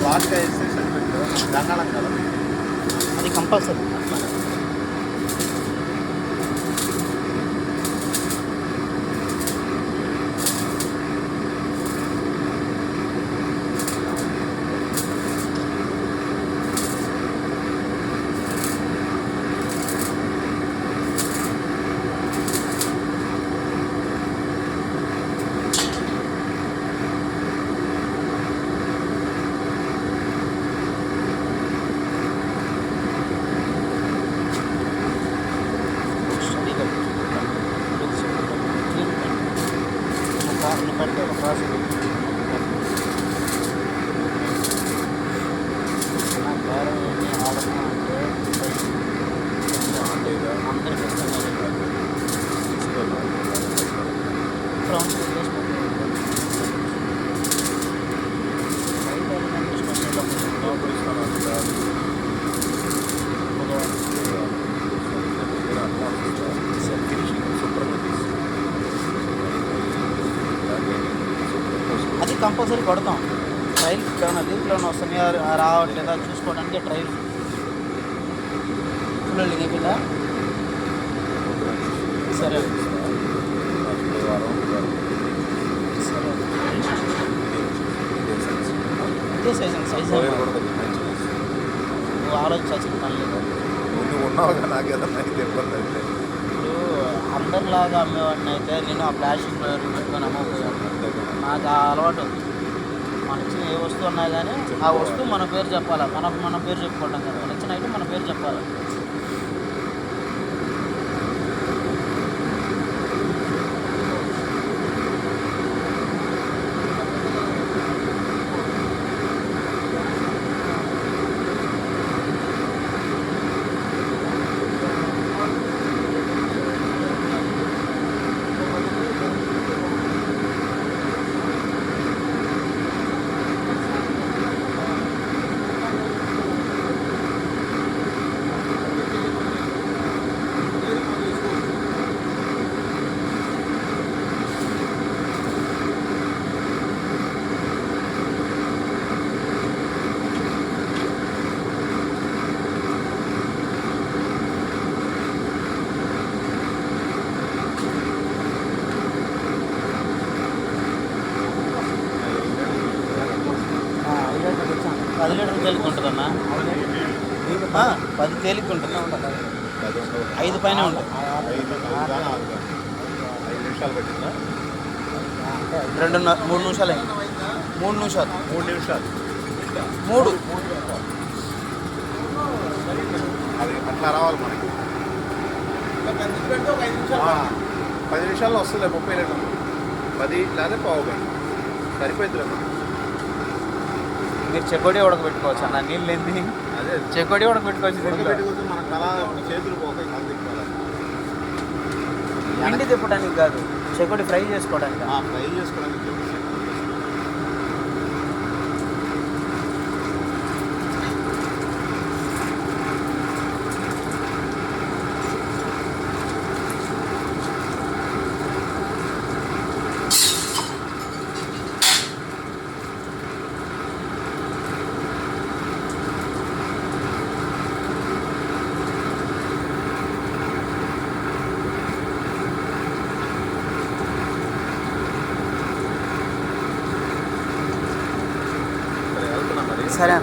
వాటిగా వేస్తే సరిపోతుంది గంగాళం కదా అది కంపల్సరీ. కట్టే ఒక ప్రాసెస్ నా బేరం ఏమి ఆడము అంటే అందరికి ఇస్తున్నారు. ఫ్రౌండ్స్ అది కంపల్సరీ కొడతాం. ట్రైల్ ఏమైనా లీక్లో ఏమైనా వస్తున్నాయా రావట్లేదా చూసుకోవడానికి ట్రైల్ ఫుల్ లీక్. సరే సరే ఇదే సైజ్ సైజ్ నువ్వు ఆలోచించాల్సిన పని లేదు. ఇప్పుడు అందరిలాగా అమ్మేవాడిని అయితే నేను ఆ ప్లాస్టిక్ పెట్టుకొని అమ్మకపోయాను. నాకు ఆ అలవాటు. మన ఇచ్చిన ఏ వస్తువు ఉన్నా కానీ ఆ వస్తువు మన పేరు చెప్పాలి. మన పేరు చెప్పుకోవటం కదా. మన ఇచ్చిన ఐటమ్ మన పేరు చెప్పాలి. పది లీటర్లు తేలిక ఉంటుందన్నా. 10 తేలిక ఉంటుంది. 5 పైన ఉంటుంది. 3 నిమిషాలు అయింది. 3 నిమిషాలు 3 అది అట్లా రావాలి మనకి. 10 నిమిషాల్లో వస్తుంది. 30 లీటర్లు 10 లేదా పావు గంట సరిపోయింది. మీరు చెకోడి ఉడకబెట్టుకోవచ్చు అన్న. నీళ్ళు ఏంది అదే చెకోడి ఉడకబెట్టుకోవచ్చు. మన కళ చేతులు పోతాయి. పిండి తిప్పడానికి కాదు, చెకోడి ఫ్రై చేసుకోవడానికి. ఫ్రై చేసుకోవడానికి. సరే.